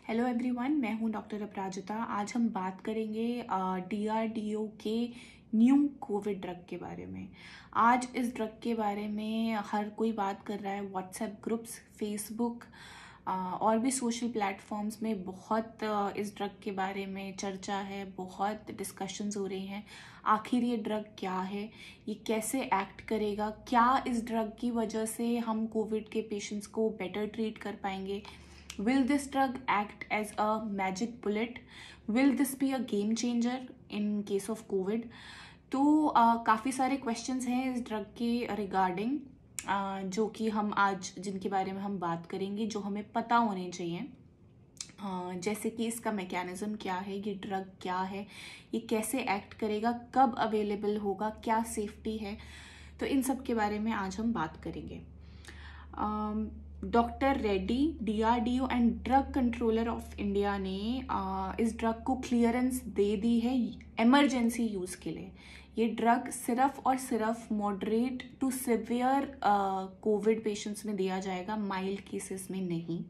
Hello everyone, मैं हूं doctor अपराजिता। आज हम बात करेंगे डीआरडीओ के न्यू कोविड ड्रग के बारे में। आज इस ड्रग के बारे में हर कोई बात कर रहा है। व्हाट्सएप ग्रुप्स, फेसबुक और भी सोशल प्लेटफॉर्म्स में बहुत इस ड्रग के बारे में चर्चा है, बहुत डिस्कशंस हो रही हैं। आखिर ये ड्रग क्या है, ये कैसे एक्ट करेगा, क्या इस ड्रग की वजह से हम कोविड के पेशेंट्स को बेटर ट्रीट कर पाएंगे। Will this drug act as a magic bullet? Will this be a game changer in case of COVID? तो काफ़ी सारे क्वेश्चंस हैं इस ड्रग के रिगार्डिंग जो कि हम आज जिनके बारे में हम बात करेंगे, जो हमें पता होने चाहिए। जैसे कि इसका मैकेनिज्म क्या है, ये ड्रग क्या है, ये कैसे एक्ट करेगा, कब अवेलेबल होगा, क्या सेफ्टी है। तो इन सब के बारे में आज हम बात करेंगे। Doctor Reddy, DRDO and drug controller of India ने इस ड्रग को क्लियरेंस दे दी है इमरजेंसी यूज़ के लिए। ये ड्रग सिर्फ और सिर्फ moderate to severe Covid patients में दिया जाएगा, माइल्ड केसेस में नहीं।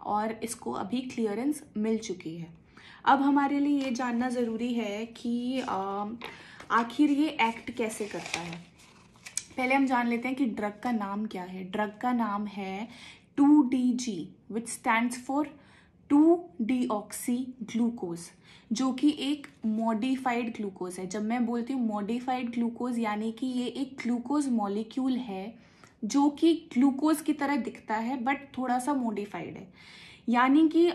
और इसको अभी क्लियरेंस मिल चुकी है। अब हमारे लिए ये जानना ज़रूरी है कि आखिर ये एक्ट कैसे करता है। पहले हम जान लेते हैं कि ड्रग का नाम क्या है। ड्रग का नाम है 2DG, which stands for two deoxy glucose, जो कि एक मॉडिफाइड ग्लूकोज है। जब मैं बोलती हूँ मॉडिफाइड ग्लूकोज, यानी कि ये एक ग्लूकोज मॉलिक्यूल है जो कि ग्लूकोज की तरह दिखता है बट थोड़ा सा मॉडिफाइड है। यानी कि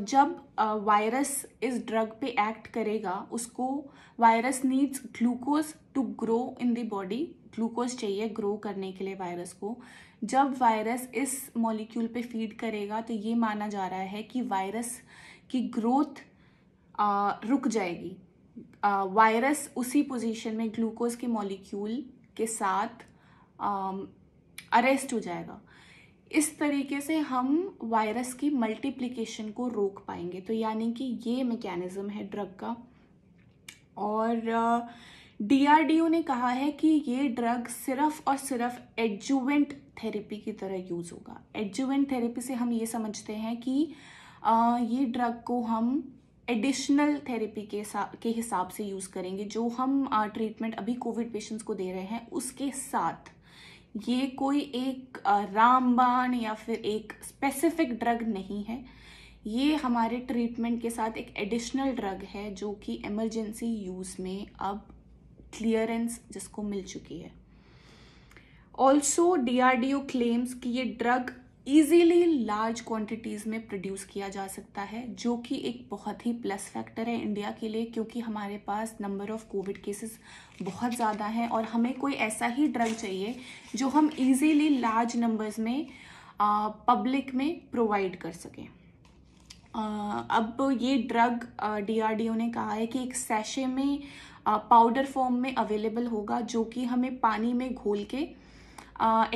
जब वायरस इस ड्रग पे एक्ट करेगा, उसको virus needs glucose to grow in the body. Glucose चाहिए ग्रो करने के लिए वायरस को। जब वायरस इस मॉलिक्यूल पे फीड करेगा तो ये माना जा रहा है कि वायरस की ग्रोथ रुक जाएगी। वायरस उसी पोजीशन में ग्लूकोज के मॉलिक्यूल के साथ अरेस्ट हो जाएगा। इस तरीके से हम वायरस की मल्टीप्लिकेशन को रोक पाएंगे। तो यानी कि ये मैकेनिज्म है ड्रग का। और डीआरडीओ ने कहा है कि ये ड्रग सिर्फ और सिर्फ एडजुवेंट थेरेपी की तरह यूज़ होगा। एडजुवेंट थेरेपी से हम ये समझते हैं कि ये ड्रग को हम एडिशनल थेरेपी के हिसाब से यूज़ करेंगे। जो हम ट्रीटमेंट अभी कोविड पेशेंट्स को दे रहे हैं उसके साथ ये कोई एक रामबाण या फिर एक स्पेसिफिक ड्रग नहीं है। ये हमारे ट्रीटमेंट के साथ एक एडिशनल ड्रग है जो कि इमरजेंसी यूज़ में अब क्लियरेंस जिसको मिल चुकी है। ऑल्सो डीआरडीओ क्लेम्स कि ये ड्रग इजीली लार्ज क्वांटिटीज़ में प्रोड्यूस किया जा सकता है, जो कि एक बहुत ही प्लस फैक्टर है इंडिया के लिए, क्योंकि हमारे पास नंबर ऑफ कोविड केसेस बहुत ज़्यादा हैं और हमें कोई ऐसा ही ड्रग चाहिए जो हम इजीली लार्ज नंबर्स में पब्लिक में प्रोवाइड कर सकें। अब ये ड्रग डीआरडीओ ने कहा है कि एक सैशे में पाउडर फॉर्म में अवेलेबल होगा, जो कि हमें पानी में घोल के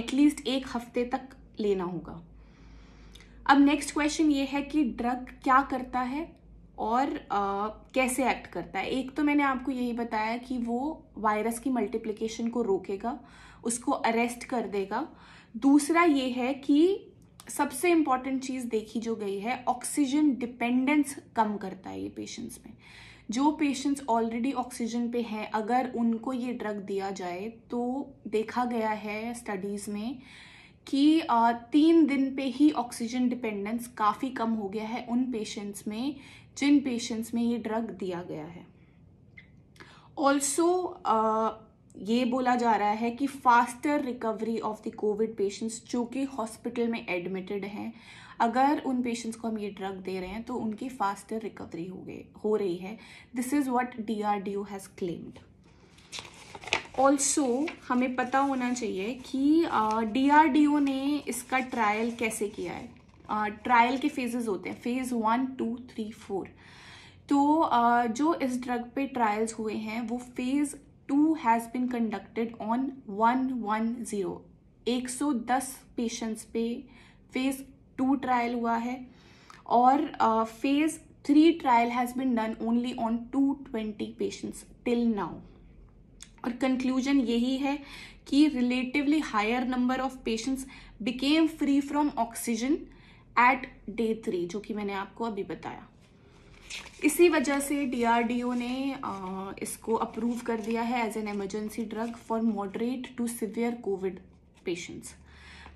एटलीस्ट 1 हफ्ते तक लेना होगा। अब नेक्स्ट क्वेश्चन ये है कि ड्रग क्या करता है और कैसे एक्ट करता है। एक तो मैंने आपको यही बताया कि वो वायरस की मल्टीप्लिकेशन को रोकेगा, उसको अरेस्ट कर देगा। दूसरा ये है कि सबसे इम्पॉर्टेंट चीज़ देखी जो गई है, ऑक्सीजन डिपेंडेंस कम करता है ये पेशेंट्स में। जो पेशेंट्स ऑलरेडी ऑक्सीजन पे हैं, अगर उनको ये ड्रग दिया जाए तो देखा गया है स्टडीज़ में कि 3 दिन पे ही ऑक्सीजन डिपेंडेंस काफ़ी कम हो गया है उन पेशेंट्स में जिन पेशेंट्स में ये ड्रग दिया गया है। ऑल्सो ये बोला जा रहा है कि faster recovery of the Covid patients जो कि हॉस्पिटल में एडमिटेड हैं, अगर उन पेशेंट्स को हम ये ड्रग दे रहे हैं तो उनकी फास्टर रिकवरी हो रही है। This is what DRDO has claimed. Also हमें पता होना चाहिए कि डीआरडीओ ने इसका ट्रायल कैसे किया है। ट्रायल के फेजेस होते हैं, फेज़ 1, 2, 3, 4। तो जो इस ड्रग पे ट्रायल्स हुए हैं वो phase 2 has been conducted on 110 110 patients पे फेज़ 2 ट्रायल हुआ है। और phase 3 trial has been done only on 220 patients till now. और कंक्लूजन यही है कि relatively higher number of patients became free from oxygen at day 3, जो कि मैंने आपको अभी बताया। इसी वजह से DRDO ने इसको अप्रूव कर दिया है as an emergency drug for moderate to severe Covid patients.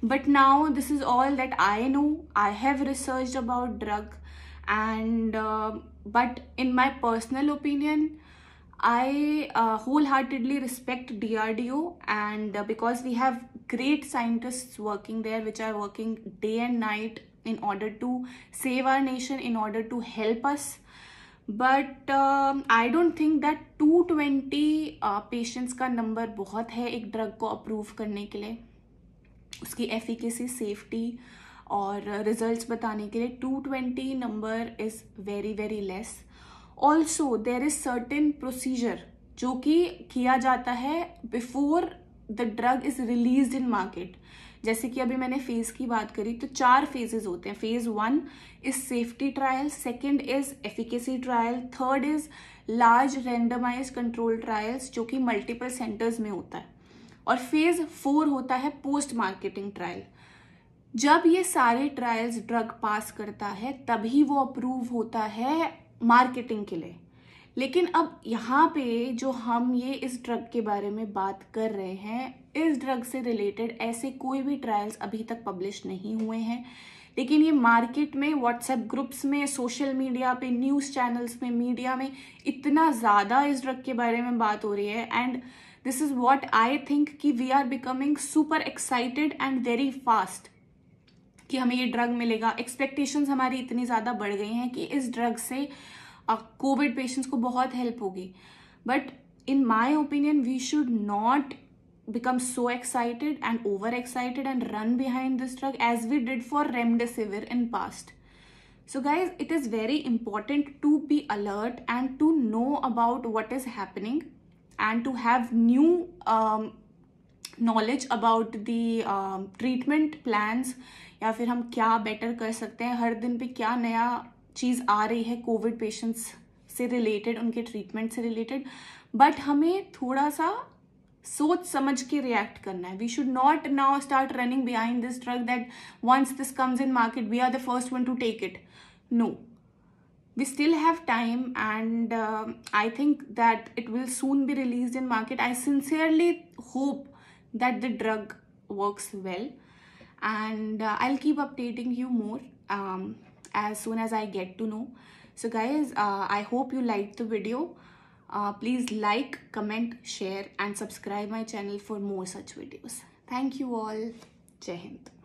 But now this is all that I know. I have researched about drug, and but in my personal opinion, I wholeheartedly respect DRDO, and because we have great scientists working there, which are working day and night in order to save our nation, in order to help us. But I don't think that 220 patients का number बहुत है एक drug को approve करने के लिए, उसकी efficacy, safety और रिजल्ट्स बताने के लिए। 220 number is very very less. Also there is certain procedure जो कि किया जाता है before the drug is released in market. जैसे कि अभी मैंने फेज़ की बात करी तो 4 फेजेस होते हैं। Phase 1 is safety trial, second is efficacy trial, third is large randomise control trials जो कि मल्टीपल सेंटर्स में होता है, और फेज 4 होता है पोस्ट मार्केटिंग ट्रायल। जब ये सारे ट्रायल्स ड्रग पास करता है तभी वो अप्रूव होता है मार्केटिंग के लिए। लेकिन अब यहाँ पे जो हम ये इस ड्रग के बारे में बात कर रहे हैं, इस ड्रग से रिलेटेड ऐसे कोई भी ट्रायल्स अभी तक पब्लिश नहीं हुए हैं, लेकिन ये मार्केट में, व्हाट्सएप ग्रुप्स में, सोशल मीडिया पे, न्यूज़ चैनल्स में, मीडिया में इतना ज़्यादा इस ड्रग के बारे में बात हो रही है। And this is what I think कि we are becoming super excited and very fast कि हमें ये ड्रग मिलेगा। एक्सपेक्टेशंस हमारी इतनी ज़्यादा बढ़ गई हैं कि इस ड्रग से कोविड पेशेंट्स को बहुत हेल्प होगी। But in my opinion we should not become so excited and over excited and run behind this drug as we did for remdesivir in past. So guys, it is very important to be alert and to know about what is happening and to have new knowledge about the treatment plans, या फिर हम क्या better कर सकते हैं, हर दिन पे क्या नया चीज़ आ रही है कोविड पेशेंट्स से रिलेटेड, उनके ट्रीटमेंट से रिलेटेड। बट हमें थोड़ा सा सोच समझ के रिएक्ट करना है। We should not now start running behind this drug that once this comes in market we are the first one to take it. No, we still have time, and I think that it will soon be released in market. I sincerely hope that the drug works well, and I'll keep updating you more as soon as I get to know. So guys, I hope you liked the video. Please like, comment, share and subscribe my channel for more such videos. Thank you all. Jai Hind.